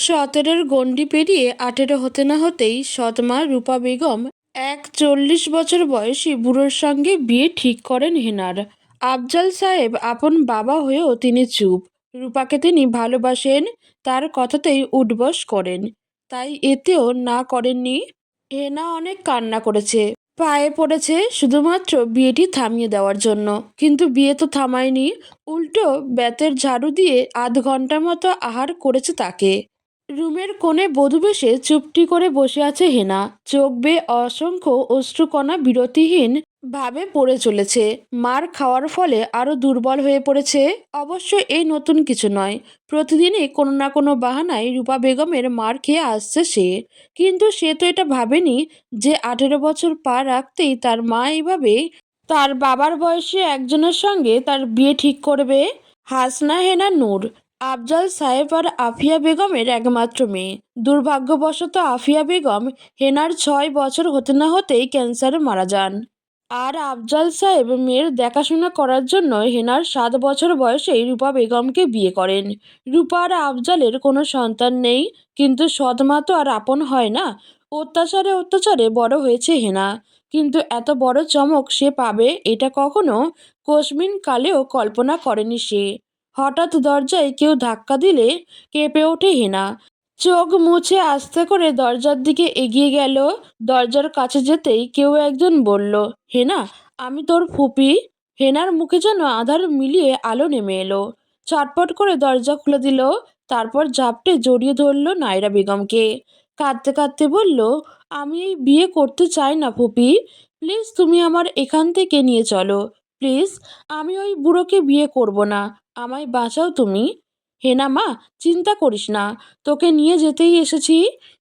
১৭-র গণ্ডি পেরিয়ে ১৮ হতে না হতেই সৎমা রূপা বেগম এক ৪০ বছর বয়সী বুড়োর সঙ্গে বিয়ে ঠিক করেন হেনার। আফজাল সাহেব আপন বাবা হয়েও তিনি চুপ। রূপাকে তিনি ভালোবাসেন, তার কথাতেই উঠবস করেন। তাই এতেও না করেননি। হেনা অনেক কান্না করেছে, পায়ে পড়েছে শুধুমাত্র বিয়েটি থামিয়ে দেওয়ার জন্য, কিন্তু বিয়ে তো থামায়নি, উল্টো বেতের ঝাড়ু দিয়ে আধ ঘন্টা মতো আহার করেছে তাকে। রুমের কোণে বধূবেশে চুপটি করে বসে আছে হেনা, চোখ বেয়ে অসংখ্য অশ্রুকণা বিরতিহীন ভাবে পড়ে চলেছে। মার খাওয়ার ফলে আরো দুর্বল হয়ে পড়েছে। অবশ্য এই নতুন কিছু নয়, প্রতিদিনই কোনো না কোনো বাহানায় রূপা বেগমের মার খেয়ে আসছে সে। কিন্তু সে তো এটা ভাবেনি যে ১৮ বছর পা রাখতেই তার মা এইভাবে তার বাবার বয়সী একজনের সঙ্গে তার বিয়ে ঠিক করবে। হাসনা হেনা নূর, আফজাল সাহেব আর আফিয়া বেগমের একমাত্র মেয়ে। দুর্ভাগ্যবশত আফিয়া বেগম হেনার ৬ বছর হতে না হতেই ক্যান্সারে মারা যান। আর আফজাল সাহেব মেয়ের দেখাশোনা করার জন্য হেনার ৭ বছর বয়সেই রূপা বেগমকে বিয়ে করেন। রূপা আর আফজালের কোনো সন্তান নেই, কিন্তু সৎমা তো আর আপন হয় না। অত্যাচারে অত্যাচারে বড় হয়েছে হেনা, কিন্তু এত বড় চমক সে পাবে এটা কখনো কোসমিন কালেও কল্পনা করেনি সে। হঠাৎ দরজায় কেউ ধাক্কা দিলে কেঁপে ওঠে হেনা। চোখ মুছে আস্তে করে দরজার দিকে এগিয়ে গেল। দরজার কাছে যেতেই কেউ একজন বলল, হেনা, আমি তোর ফুপি। হেনার মুখে যেন আধার মিলিয়ে আলো নেমে এলো। চটপট করে দরজা খুলে দিল, তারপর ঝাপটে জড়িয়ে ধরল নায়রা বেগমকে। কাঁদতে কাঁদতে বলল, আমি এই বিয়ে করতে চাই না ফুপি, প্লিজ তুমি আমার এখান থেকে নিয়ে চলো, প্লিজ। আমি ওই বুড়োকে বিয়ে করব না, আমায় বাঁচাও তুমি। হেনা মা, চিন্তা করিস না, তোকে নিয়ে যেতেই এসেছি।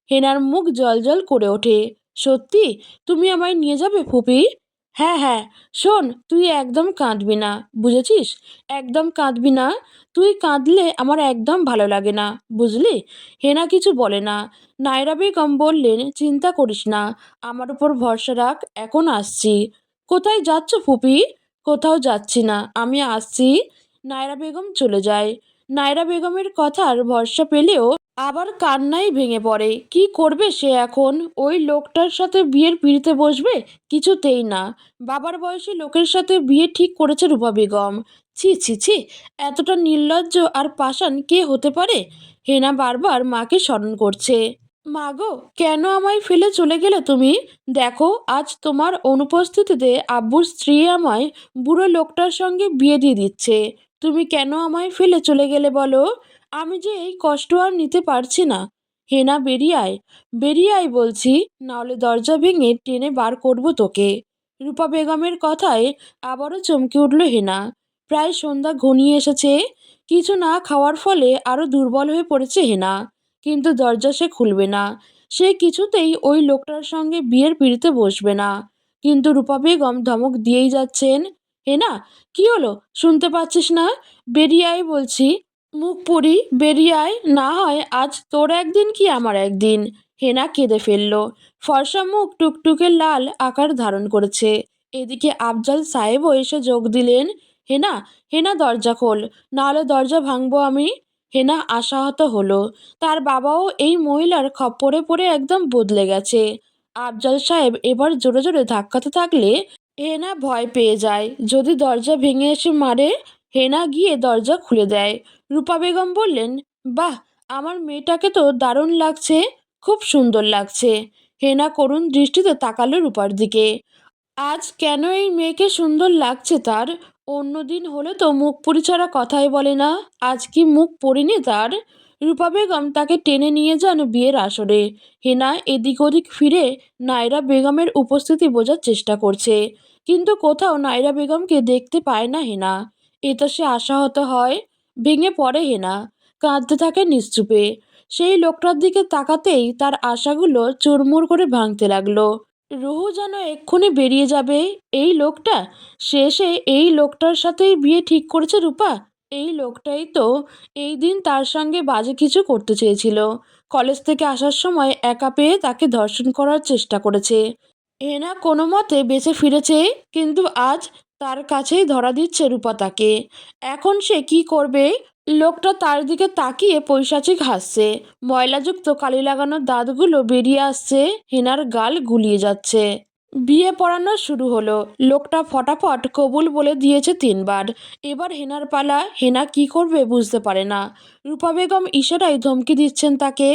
হেনার মুখ জ্বলজ্বল করে ওঠে। সত্যি তুমি আমায় নিয়ে যাবে ফুপি? হ্যাঁ হ্যাঁ, শোন, তুই একদম কাঁদবি না, বুঝেছিস? একদম কাঁদবি না। তুই কাঁদলে আমার একদম ভালো লাগে না, বুঝলি? হেনা কিছু বলে না। নায়রা বেগম বললেন, চিন্তা করিস না, আমার উপর ভরসা রাখ, এখন আসছি। কোথায় যাচ্ছ ফুপি? কোথাও যাচ্ছি না, আমি আসছি। নায়রা বেগম চলে যায়। নায়রা বেগমের কথার ভরসা পেলেও আবার কান্নায় ভেঙে পড়ে। কি করবে সে এখন? ওই লোকটার সাথে বিয়ের পিঁড়িতে বসবে? কিছুতেই না। বাবার বয়সী লোকের সাথে বিয়ে ঠিক করেছে রূপা বেগম। ছি ছি ছি, এতটা নির্লজ্জ আর পাষাণ কে হতে পারে? হেনা বারবার মাকে স্মরণ করছে। মা গো, কেন আমায় ফেলে চলে গেলে তুমি? দেখো, আজ তোমার অনুপস্থিতিতে আব্বুর স্ত্রী আমায় বুড়ো লোকটার সঙ্গে বিয়ে দিয়ে দিচ্ছে। তুমি কেন আমায় ফেলে চলে গেলে বলো? আমি যে এই কষ্ট আর নিতে পারছি না। হেনা, বেরিয়ে আয়, বেরিয়ে আয় বলছি, নাহলে দরজা ভেঙে টেনে বার করব তোকে। রূপা বেগমের কথায় আবারও চমকে উঠল হেনা। প্রায় সন্ধ্যা ঘনিয়ে এসেছে। কিছু না খাওয়ার ফলে আরো দুর্বল হয়ে পড়েছে হেনা, কিন্তু দরজা সে খুলবে না। সে কিছুতেই ওই লোকটার সঙ্গে বিয়ের পিঁড়িতে বসবে না। কিন্তু রূপা বেগম ধমক দিয়েই যাচ্ছেন। হেনা, কি হলো, শুনতে পাচ্ছিস না? বেরিয়ে আয় বলছি। মুখ পুরি, বেরিয়ে আয়, না হয় আজ তোর একদিন কি আমার একদিন। হেনা কেঁদে ফেলল। ফর্সা মুখ টুকটুকে লাল আকার ধারণ করেছে। এদিকে আফজাল সাহেবও এসে যোগ দিলেন। হেনা, হেনা দরজা খোল, নাহলে দরজা ভাঙবো আমি। হেনা আশাহত হলো। তার বাবাও এই মহিলার খপ্পরে পড়ে একদম বদলে গেছে। আফজাল সাহেব এবার জোরে জোরে ধাক্কাতে থাকলে হেনা ভয় পেয়ে যায়, যদি দরজা ভেঙে এসে মারে। হেনা গিয়ে দরজা খুলে দেয়। রূপা বেগম বললেন, বাহ, আমার মেয়েটাকে তো দারুণ লাগছে, খুব সুন্দর লাগছে। হেনা করুণ দৃষ্টিতে তাকালো রূপার দিকে। আজ কেন এই মেয়েকে সুন্দর লাগছে তার? অন্যদিন হলে তো মুখ পুরি ছাড়া কথাই বলে না, আজ কি মুখ পড়িনি তার? রূপা বেগম তাকে টেনে নিয়ে যান বিয়ের আসরে। হেনা এদিক ওদিক ফিরে নায়রা বেগমের উপস্থিতি বোঝার চেষ্টা করছে, কিন্তু কোথাও নায়রা বেগমকে দেখতে পায় না হেনা। এতে সে আশাহত হয়। ভেঙে পড়ে হেনা, কাঁদতে থাকে নিশ্চুপে। সেই লোকটার দিকে তাকাতেই তার আশাগুলো চুরমুর করে ভাঙতে লাগলো। রুহু যেন এক্ষুনি বেরিয়ে যাবে। এই লোকটা, শেষে এই লোকটার সাথেই বিয়ে ঠিক করেছে রূপা। এই লোকটাই তো এই দিন তার সঙ্গে বাজে কিছু করতে চেয়েছিল। কলেজ থেকে আসার সময় একা পেয়ে তাকে ধর্ষণ করার চেষ্টা করেছে। হেনা কোনো মতে বেঁচে ফিরেছে, কিন্তু আজ তার কাছেই ধরা দিচ্ছে রূপা তাকে। এখন সে কি করবে? লোকটা তার দিকে তাকিয়ে পৈশাচিক হাসছে। ময়লাযুক্ত কালি লাগানো দাঁতগুলো বেরিয়ে আসছে, হেনার গাল গুলিয়ে যাচ্ছে। বিয়ে পড়ানো শুরু হলো। লোকটা ফটাফট কবুল বলে দিয়েছে 3 বার। এবার হেনার পালা। হেনা কি করবে বুঝতে পারে না। রূপা বেগম ইশারায় ধমকি দিচ্ছেন তাকে।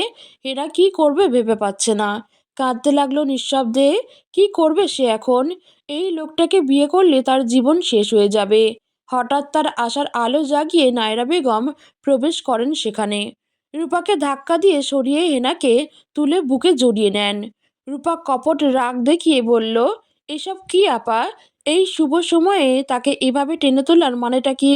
হেনা কি করবে ভেবে পাচ্ছে না। কাঁদতে লাগলো নিঃশব্দে। কি করবে সে এখন? এই লোকটাকে বিয়ে করলে তার জীবন শেষ হয়ে যাবে। হঠাৎ তার আশার আলো জাগিয়ে নায়রা বেগম প্রবেশ করেন সেখানে। রূপাকে ধাক্কা দিয়ে সরিয়ে হেনাকে তুলে বুকে জড়িয়ে নেন। রূপা কপট রাগ দেখিয়ে বলল, এসব কি আপা? এই শুভ সময়ে তাকে এভাবে টেনে তোলার মানেটা কি?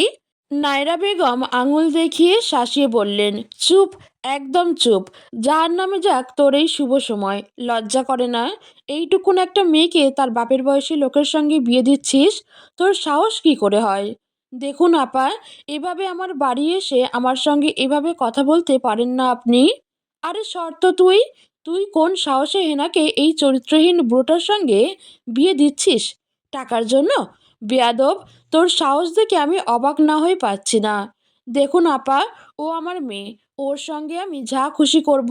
নায়রা বেগম আঙুল দেখিয়ে শাসিয়ে বললেন, চুপ, একদম চুপ। জাহান্নামে যাক তোর এই শুভ সময়। লজ্জা করে না? এইটুকুন একটা মেয়েকে তার বাপের বয়সী লোকের সঙ্গে বিয়ে দিচ্ছিস? তোর সাহস কি করে হয়? দেখুন আপা, এভাবে আমার বাড়ি এসে আমার সঙ্গে এভাবে কথা বলতে পারেন না আপনি। আরে শর্ত তুই? তুই কোন সাহসে হেনাকে এই চরিত্রহীন বুড়োটার সঙ্গে বিয়ে দিচ্ছিস? টাকার জন্য? বেয়াদব! তোর সাহস দেখে আমি অবাক না হয়ে পারছি না। দেখুন আপা, ও আমার মেয়ে। ওর সঙ্গে আমি যা খুশি করব।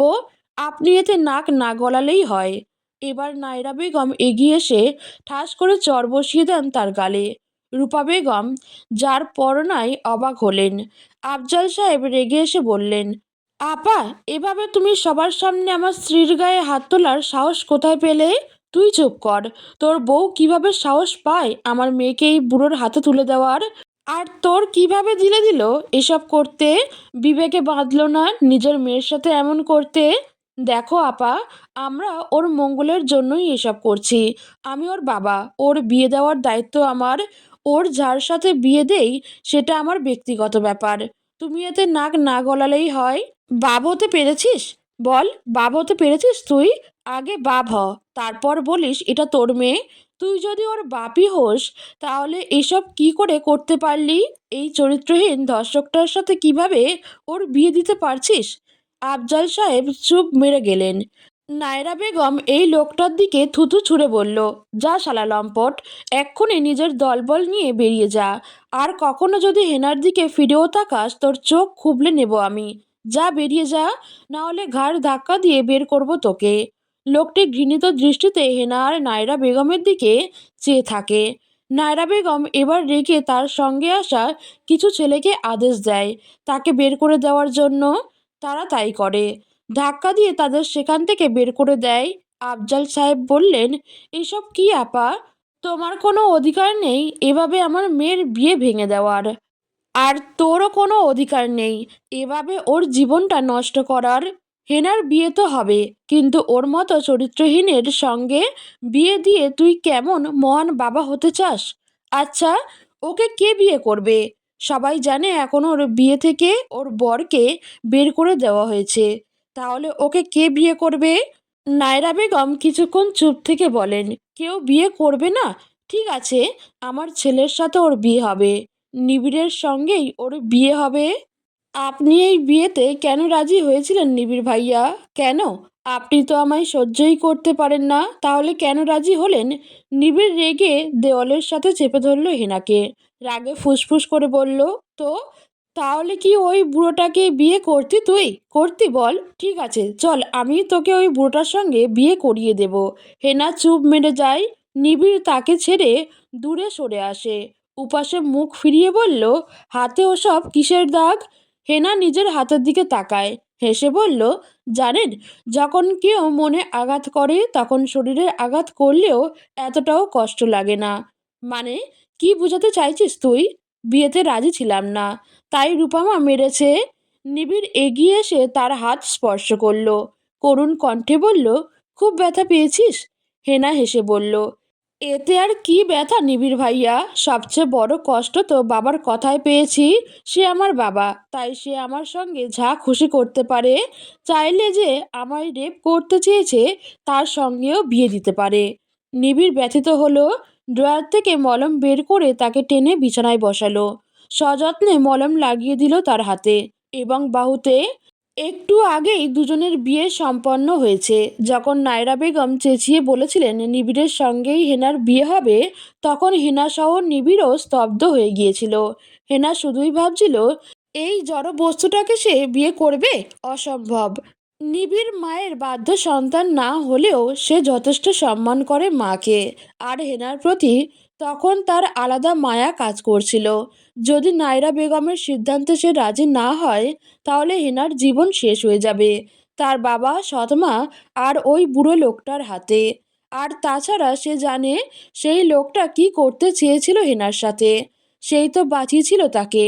আপনি এতে নাক না গলালেই হয়। এবার নায়রা বেগম এগিয়ে এসে ঠাস করে চড় বসিয়ে দেন তার গালে। রূপা বেগম যার পরনায় অবাক হলেন। আফজাল সাহেব রেগে এসে বললেন, আপা, এভাবে তুমি সবার সামনে আমার স্ত্রীর গায়ে হাত তোলার সাহস কোথায় পেলে? তুই চুপ কর। তোর বউ কিভাবে সাহস পায় আমার মেয়েকে এই বুড়োর হাতে তুলে দেওয়ার? আর তোর কিভাবে দিল এসব করতে? বিবেকে বাঁধলো না নিজের মেয়ের সাথে এমন করতে? দেখো আপা, আমরা ওর মঙ্গলের জন্যই এসব করছি। আমি ওর বাবা। ওর বিয়ে দেওয়ার দায়িত্ব আমার। ওর যার সাথে বিয়ে দেই সেটা আমার ব্যক্তিগত ব্যাপার। তুমি এতে নাক না গলালেই হয়। বাপ হতে পেরেছিস? বল, বাপ হতে পেরেছিস তুই? আগে বাপ হ, তারপর বলিস এটা তোর মেয়ে। তুই যদি ওর বাপই হোস, তাহলে এসব কি করে করতে পারলি? এই চরিত্রহীন ধর্ষকটার সাথে কিভাবে ওর বিয়ে দিতে পারছিস? আফজাল সাহেব চুপ মেরে গেলেন। নায়রা বেগম এই লোকটার দিকে থুতু ছুঁড়ে বলল, যা শালা লম্পট, এক্ষুনি নিজের দলবল নিয়ে বেরিয়ে যা। আর কখনো যদি হেনার দিকে ফিরেও তাকাস তোর চোখ খুবলে নেব আমি। যা বেরিয়ে যা, না হলে ঘাড় ধাক্কা দিয়ে বের করব তোকে। লোকটি ঘৃণিত দৃষ্টিতে হেনা আর নায়রা বেগমের দিকে চেয়ে থাকে। নায়রা বেগম এবার রেগে তার সঙ্গে আসা কিছু ছেলেকে আদেশ দেয় তাকে বের করে দেওয়ার জন্য। তারা তাই করে। ধাক্কা দিয়ে তাদের সেখান থেকে বের করে দেয়। আফজাল সাহেব বললেন, এসব কি আপা? তোমার কোনো অধিকার নেই এভাবে আমার মেয়ের বিয়ে ভেঙে দেওয়ার। আর তোরও কোনো অধিকার নেই এভাবে ওর জীবনটা নষ্ট করার। হেনার বিয়ে তো হবে, কিন্তু ওর মতো চরিত্রহীনের সঙ্গে বিয়ে দিয়ে তুই কেমন মহান বাবা হতে চাস? আচ্ছা, ওকে কে বিয়ে করবে? সবাই জানে এখন ওর বিয়ে থেকে ওর বরকে বের করে দেওয়া হয়েছে। তাহলে ওকে কে বিয়ে করবে? নায়রা বেগম কিছুক্ষণ চুপ থেকে বলেন, কেউ বিয়ে করবে না? ঠিক আছে, আমার ছেলের সাথে ওর বিয়ে হবে। নিবিড়ের সঙ্গেই ওর বিয়ে হবে। আপনি এই বিয়েতে কেন রাজি হয়েছিলেন নিবিড় ভাইয়া? কেন? আপনি তো আমায় সহ্যই করতে পারেন না, তাহলে কেন রাজি হলেন? নিবিড় রেগে দেওয়ালের সাথে চেপে ধরল হেনাকে। রাগে ফুসফুস করে বলল, তো তাহলে কি ওই বুড়োটাকে বিয়ে করতি তুই? করতি বল? ঠিক আছে, চল আমি তোকে ওই বুড়োটার সঙ্গে বিয়ে করিয়ে দেব। হেনা চুপ মেরে যায়। নিবিড় তাকে ছেড়ে দূরে সরে আসে। উপাসে মুখ ফিরিয়ে বলল, হাতে ওসব কিসের দাগ? হেনা নিজের হাতের দিকে তাকায়, হেসে বলল, জানেন, যখন কেউ মনে আঘাত করে তখন শরীরে আঘাত করলেও এতটাও কষ্ট লাগে না। মানে, কি বোঝাতে চাইছিস তুই? বিয়েতে রাজি ছিলাম না, তাই রূপামা মেরেছে। নিবিড় এগিয়ে এসে তার হাত স্পর্শ করল। করুণ কণ্ঠে বলল, খুব ব্যথা পেয়েছিস? হেনা হেসে বলল, এতে আর কি ব্যথা নিবিড় ভাইয়া, সবচেয়ে বড় কষ্ট তো বাবার কথায় পেয়েছি। সে আমার বাবা, তাই সে আমার সঙ্গে যা খুশি করতে পারে। চাইলে যে আমায় রেপ করতে চেয়েছে তার সঙ্গেও বিয়ে দিতে পারে। নিবিড় ব্যথিত হলো। ড্রয়ার থেকে মলম বের করে তাকে টেনে বিছানায় বসালো। সযত্নে মলম লাগিয়ে দিল তার হাতে এবং বাহুতে। একটু আগেই দুজনের বিয়ে সম্পন্ন হয়েছে। যখন নায়রা বেগম চেঁচিয়ে বলেছিলেন নিবিড়ের সঙ্গেই হেনার বিয়ে হবে, তখন হেনা সহ নিবিড়ও স্তব্ধ হয়ে গিয়েছিল। হেনা শুধুই ভাবছিল এই জড় বস্তুটাকে সে বিয়ে করবে? অসম্ভব। নিবিড় মায়ের বাধ্য সন্তান না হলেও সে যথেষ্ট সম্মান করে মাকে। আর হেনার প্রতি তখন তার আলাদা মায়া কাজ করছিল। যদি নায়রা বেগমের সিদ্ধান্তে সে রাজি না হয়, তাহলে হেনার জীবন শেষ হয়ে যাবে তার বাবা, সৎমা আর ওই বুড়ো লোকটার হাতে। আর তাছাড়া সে জানে সেই লোকটা কি করতে চেয়েছিল হেনার সাথে। সেই তো বাঁচিয়েছিল তাকে।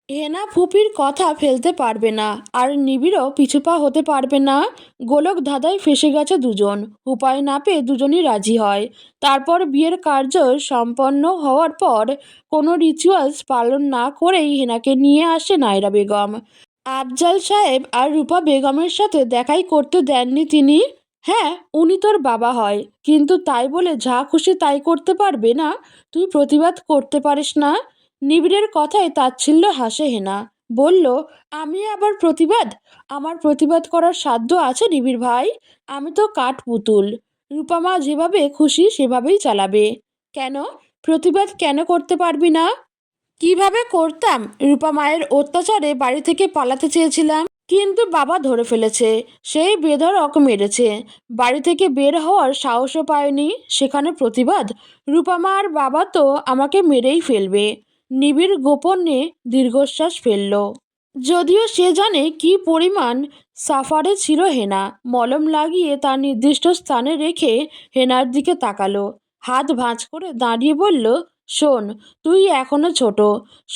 হেনা ফুপির কথা ফেলতে পারবে না, আর নিবিড়ও পিছুপা হতে পারবে না। গোলক ধাঁধায় ফেসে গেছে দুজন। উপায় না পেয়ে দুজনই রাজি হয়। তারপর বিয়ের কার্য সম্পন্ন হওয়ার পর কোনো রিচুয়ালস পালন না করেই হেনাকে নিয়ে আসে নায়রা বেগম। আফজাল সাহেব আর রূপা বেগমের সাথে দেখাই করতে দেননি তিনি। হ্যাঁ, উনি তোর বাবা হয়, কিন্তু তাই বলে যা খুশি তাই করতে পারবে না? তুই প্রতিবাদ করতে পারিস না? নিবিড়ের কথায় তাচ্ছিল্য হাসে হেনা। বলল, আমি আবার প্রতিবাদ? আমার প্রতিবাদ করার সাধ্য আছে নিবিড় ভাই? আমি তো কাঠ পুতুল। রূপামা যেভাবে খুশি সেভাবেই চালাবে। কেন? প্রতিবাদ কেন করতে পারবি না? কিভাবে করতাম? রূপা মায়ের অত্যাচারে বাড়ি থেকে পালাতে চেয়েছিলাম, কিন্তু বাবা ধরে ফেলেছে। সেই বেধড়ক মেরেছে। বাড়ি থেকে বের হওয়ার সাহসও পায়নি, সেখানে প্রতিবাদ? রূপা মা আর বাবা তো আমাকে মেরেই ফেলবে। নিবিড় গোপনে দীর্ঘশ্বাস ফেলল। যদিও সে জানে কি পরিমাণ সাফারে ছিল হেনা। মলম লাগিয়ে তার নির্দিষ্ট স্থানে রেখে হেনার দিকে তাকালো। হাত ভাঁজ করে দাঁড়িয়ে বলল, শোন, তুই এখনো ছোট।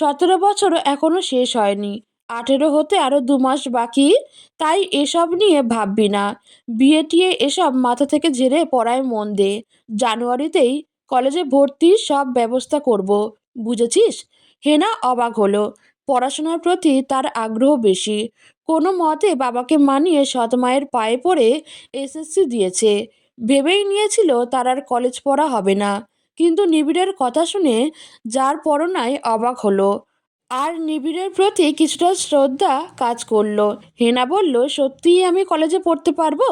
17 বছর এখনো শেষ হয়নি। 18 হতে আরো 2 মাস বাকি। তাই এসব নিয়ে ভাববি না। বিয়ে টিয়ে এসব মাথা থেকে ঝেড়ে পড়ায় মন দে। জানুয়ারিতেই কলেজে ভর্তির সব ব্যবস্থা করব। বুঝেছিস? হেনা অবাক হলো। পড়াশোনার প্রতি তার আগ্রহ বেশি। কোনো মতে বাবাকে মানিয়ে সৎ মায়ের পায়ে পড়ে এসএসসি দিয়েছে। ভেবেই নিয়েছিল তার আর কলেজ পড়া হবে না। কিন্তু নিবিড়ের কথা শুনে যার পরনায় অবাক হলো। আর নিবিড়ের প্রতি কিছুটা শ্রদ্ধা কাজ করলো। হেনা বলল, সত্যিই আমি কলেজে পড়তে পারবো?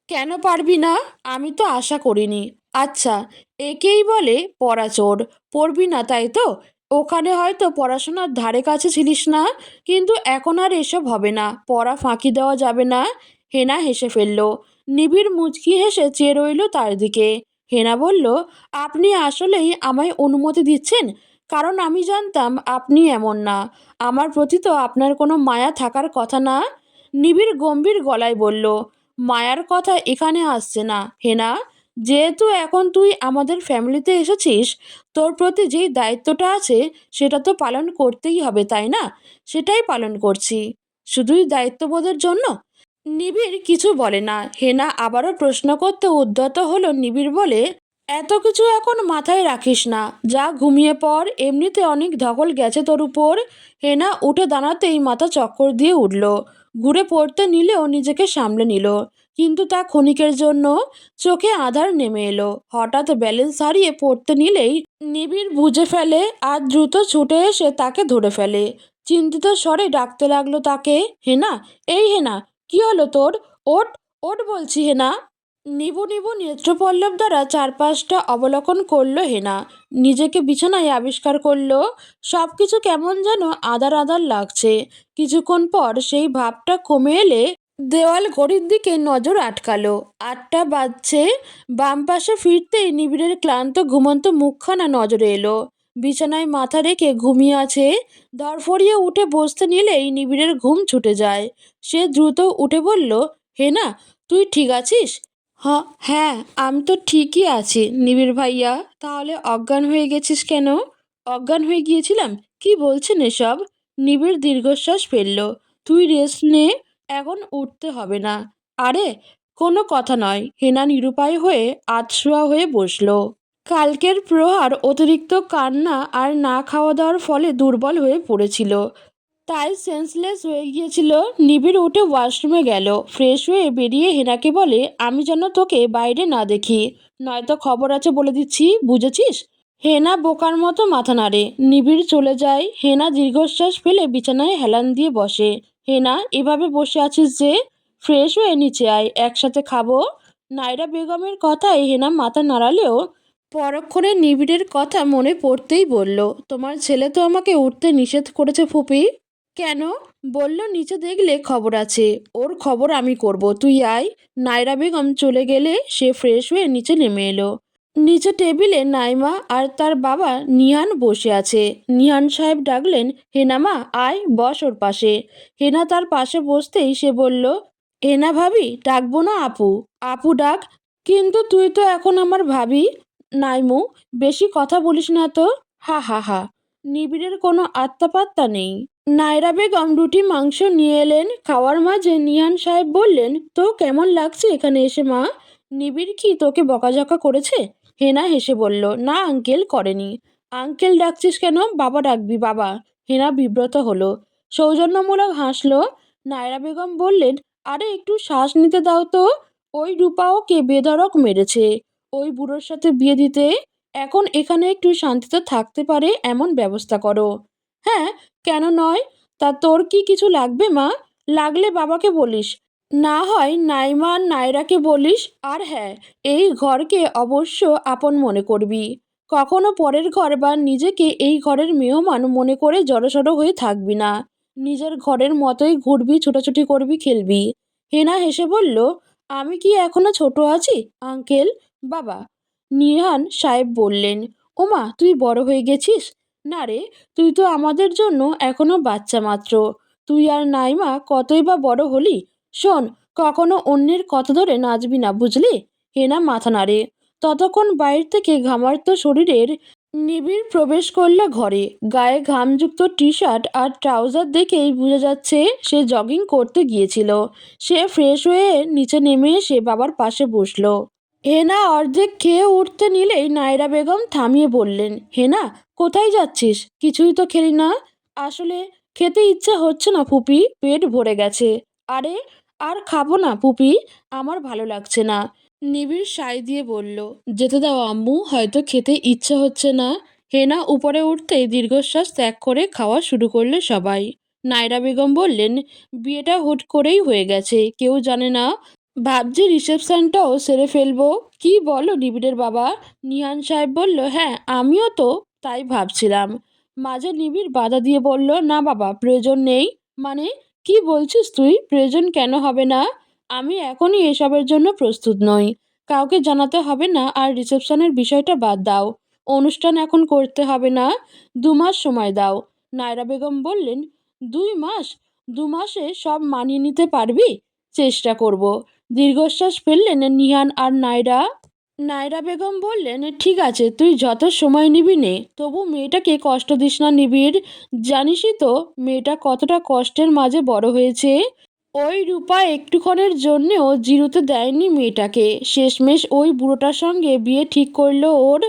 কেন পারবি না? আমি তো আশা করিনি। আচ্ছা, একেই বলে পড়াচোর। পড়বি না তাই তো? ওখানে হয়তো পড়াশোনার ধারে কাছে ছিলিস না, কিন্তু এখন আর এসব হবে না। পড়া ফাঁকি দেওয়া যাবে না। হেনা হেসে ফেলল। নিবিড় মুচকি হেসে চেয়ে রইল তার দিকে। হেনা বলল, আপনি আসলেই আমায় অনুমতি দিচ্ছেন? কারণ আমি জানতাম আপনি এমন না। আমার প্রতি তো আপনার কোনো মায়া থাকার কথা না? নিবিড় গম্ভীর গলায় বলল, মায়ার কথা এখানে আসছে না হেনা। যেহেতু এখন তুই আমাদের ফ্যামিলিতে এসেছিস, তোর প্রতি যেই দায়িত্বটা আছে সেটা তো পালন করতেই হবে, তাই না? সেটাই পালন করছি। শুধুই দায়িত্ববোধের জন্য? নিবিড় কিছু বলে না। হেনা আবারও প্রশ্ন করতে উদ্যত হলো। নিবিড় বলে, এত কিছু এখন মাথায় রাখিস না। যা ঘুমিয়ে পড়, এমনিতে অনেক ধকল গেছে তোর উপর। হেনা উঠে দাঁড়াতেই মাথা চক্কর দিয়ে উঠল। ঘুরে পড়তে নিলেও নিজেকে সামলে নিল। কিন্তু তা ক্ষণিকের জন্য। চোখে আঁধার নেমে এলো। হঠাৎ ব্যালেন্স হারিয়ে পড়তে নিলেই নিবিড় বুঝে ফেলে আর দ্রুত ছুটে এসে তাকে ধরে ফেলে। চিন্তিত স্বরে ডাকতে লাগলো তাকে, হেনা, এই হেনা, কি হলো তোর? ওঠ, ওঠ বলছি হেনা। নিবু নিবু নেত্রপল্লব দ্বারা চারপাশটা অবলোকন করলো হেনা। নিজেকে বিছানায় আবিষ্কার করলো। সব কিছু কেমন যেন আধার আধার লাগছে। কিছুক্ষণ পর সেই ভাবটা কমে এলে দেওয়াল ঘড়ির দিকে নজর আটকালো। 8টা বাজছে। বাম পাশে ফিরতেই নিবিড়ের ক্লান্ত ঘুমন্ত মুখখানা নজরে এলো। বিছানায় মাথা রেখে ঘুমিয়ে আছে। ধরফরিয়ে উঠে বসতে নিলেই নিবিড়ের ঘুম ছুটে যায়। সে দ্রুত উঠে বলল, হেনা, তুই ঠিক আছিস? হ্যাঁ, আমি তো ঠিকই আছি নিবিড় ভাইয়া। তাহলে অজ্ঞান হয়ে গেছিস কেন? অজ্ঞান হয়ে গিয়েছিলাম? কি বলছেন এসব? নিবিড় দীর্ঘশ্বাস ফেলল। তুই রেস্ট নে, এখন উঠতে হবে না। আরে, কোনো কথা নয়। হেনা নিরুপায় হয়ে আধশোয়া হয়ে বসল। কালকের প্রহার, অতিরিক্ত কান্না আর না খাওয়া দাওয়ার ফলে দুর্বল হয়ে পড়েছিল। তাই সেন্সলেস হয়ে গিয়েছিল। নিবিড় উঠে ওয়াশরুমে গেল। ফ্রেশ হয়ে বেরিয়ে হেনাকে বলে, আমি যেন তোকে বাইরে না দেখি, নয়তো খবর আছে বলে দিচ্ছি, বুঝেছিস? হেনা বোকার মতো মাথা নাড়ে। নিবিড় চলে যায়। হেনা দীর্ঘশ্বাস ফেলে বিছানায় হেলান দিয়ে বসে। হেনা, এভাবে বসে আছিস যে? ফ্রেশ হয়ে নিচে আয়, একসাথে খাবো। নায়রা বেগমের কথায় হেনা মাথা নাড়ালেও পরক্ষণে নিবিড়ের কথা মনে পড়তেই বলল, তোমার ছেলে তো আমাকে উঠতে নিষেধ করেছে ফুপি। কেন? বলল নিচে দেখলে খবর আছে। ওর খবর আমি করব, তুই আয়। নায়রা বেগম চলে গেলে সে ফ্রেশ হয়ে নিচে নেমে এলো। নিচে টেবিলে নাইমা আর তার বাবা নিহান বসে আছে। নিহান সাহেব ডাকলেন, হেনা মা আয় বস ওর পাশে। হেনা তার পাশে বসতেই সে বলল, হেনা ভাবি ডাকবো না আপু? আপু ডাক। কিন্তু তুই তো এখন আমার ভাবি। নাইমু, বেশি কথা বলিস না তো। হা হা হা। নিবিড়ের কোনো আত্মাপাত্তা নেই। নায়রা বেগম রুটি মাংস নিয়ে এলেন। খাওয়ার মাঝে নিহান সাহেব বললেন, তো কেমন লাগছে এখানে এসে মা? নিবিড় কি তোকে বকাঝকা করেছে? হেনা হেসে বলল, না আঙ্কেল করেনি। আঙ্কেল ডাকছিস কেন? বাবা ডাকবি বাবা। হেনা বিব্রত হলো, সৌজন্যমূলক হাসলো। নায়রা বেগম বললেন, আরে একটু শ্বাস নিতে দাও তো। ওই রূপা ওকে বেধড়ক মেরেছে। ওই বুড়োর সাথে বিয়ে দিতে। এখন এখানে একটু শান্তিতে থাকতে পারে এমন ব্যবস্থা করো। হ্যাঁ, কেন নয়? তা তোর কি কিছু লাগবে মা? লাগলে বাবাকে বলিস, না হয় নাইমা আর নায়রাকে বলিস। আর হ্যাঁ, এই ঘরকে অবশ্য আপন মনে করবি। কখনো পরের ঘর বা নিজেকে এই ঘরের মেহমান মনে করে জড়সড় হয়ে থাকবি না। নিজের ঘরের মতোই ঘুরবি, ছোটাছুটি করবি, খেলবি। হেনা হেসে বলল, আমি কি এখনো ছোট আছি আঙ্কেল? বাবা। নিহান সাহেব বললেন, ওমা তুই বড় হয়ে গেছিস। না রে, তুই তো আমাদের জন্য এখনো বাচ্চা মাত্র। তুই আর নাইমা কতই বা বড় হলি। শোন, কখনো অন্যের কথা ধরে নাচবি না, বুঝলি? হেনা মাথা নাড়ে। ততক্ষণ বাইরে থেকে ঘামার্ত শরীরের নিবিড় প্রবেশ করল ঘরে। গায়ে ঘামযুক্ত টি শার্ট আর ট্রাউজার দেখেই বোঝা যাচ্ছে সে জগিং করতে গিয়েছিল। সে ফ্রেশ হয়ে নিচে নেমে এসে বাবার পাশে বসলো। হেনা অর্ধেক খেয়ে উঠতে নিলেই নায়রা বেগম থামিয়ে বললেন, হেনা কোথায় যাচ্ছিস? কিছুই তো খেলি না। আসলে খেতে ইচ্ছে হচ্ছে না ফুপি, পেট ভরে গেছে। আরে আর খাবো না ফুপি, আমার ভালো লাগছে না। নিবিড় সায় দিয়ে বলল, যেতে দাও আম্মু, হয়তো খেতে ইচ্ছে হচ্ছে না। হেনা উপরে উঠতেই দীর্ঘশ্বাস ত্যাগ করে খাওয়া শুরু করলে সবাই। নায়রা বেগম বললেন, বিয়েটা হুট করেই হয়ে গেছে, কেউ জানে না। ভাবছি রিসেপশনটাও সেরে ফেলবো। কি বলো নিবিড়ের বাবা? নিহান সাহেব বলল, হ্যাঁ আমিও তো তাই ভাবছিলাম। মাঝে নিবিড় বাধা দিয়ে বলল, না বাবা প্রয়োজন নেই। মানে কি বলছিস তুই? প্রয়োজন কেন হবে না? আমি এখনই এসবের জন্য প্রস্তুত নই। কাউকে জানাতে হবে না। আর রিসেপশনের বিষয়টা বাদ দাও। অনুষ্ঠান এখন করতে হবে না। 2 মাস সময় দাও। নায়রা বেগম বললেন, 2 মাস? 2 মাসে সব মানিয়ে নিতে পারবি? চেষ্টা করব। দীর্ঘশ্বাস ফেললেন নিহান আর নায়রা। নায়রা বেগম বললেন, ঠিক আছে তুই যত সময় নিবি নে, তবু মেয়েটাকে কষ্ট দিস না নিবিড়। জানিসই তো মেয়েটা কতটা কষ্টের মাঝে বড় হয়েছে। ওই রূপা একটুক্ষণের জন্যেও জিরুতে দেয়নি মেয়েটাকে। শেষমেশ ওই বুড়োটার সঙ্গে বিয়ে ঠিক করলো ওর।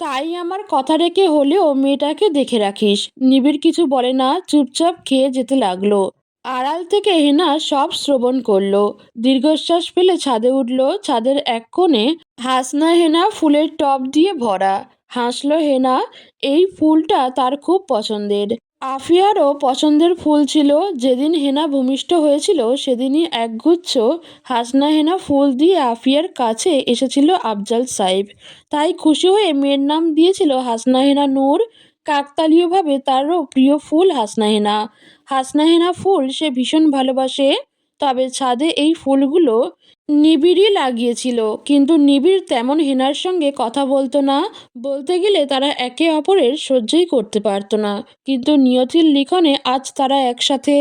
তাই আমার কথা রেখে হলেও মেয়েটাকে দেখে রাখিস। নিবিড় কিছু বলে না, চুপচাপ খেয়ে যেতে লাগলো। আড়াল থেকে হেনা সব শ্রবণ করলো। দীর্ঘশ্বাস ফেলে ছাদে উঠল। ছাদের এক কোণে হাসনা হেনা ফুলের টব দিয়ে ভরা। হাসলো হেনা। এই ফুলটা তার খুব পছন্দের। আফিয়ারও পছন্দের ফুল ছিল। যেদিন হেনা ভূমিষ্ঠ হয়েছিল সেদিনই একগুচ্ছ হাসনা হেনা ফুল দিয়ে আফিয়ার কাছে এসেছিল আফজাল সাহেব। তাই খুশি হয়ে মেয়ের নাম দিয়েছিল হাসনা হেনা নূর। কাকতালীয়ভাবে তারও প্রিয় ফুল হাসনা হেনা। হাসনা হেনা ফুল সে ভীষণ ভালোবাসে। তবে ছাদে এই ফুলগুলো নিবিড়ই লাগিয়েছিল। কিন্তু নিবিড় তেমন হেনার সঙ্গে কথা বলতো না। বলতে গেলে তারা একে অপরের সহ্যই করতে পারতো না। কিন্তু নিয়তির লিখনে আজ তারা একসাথে।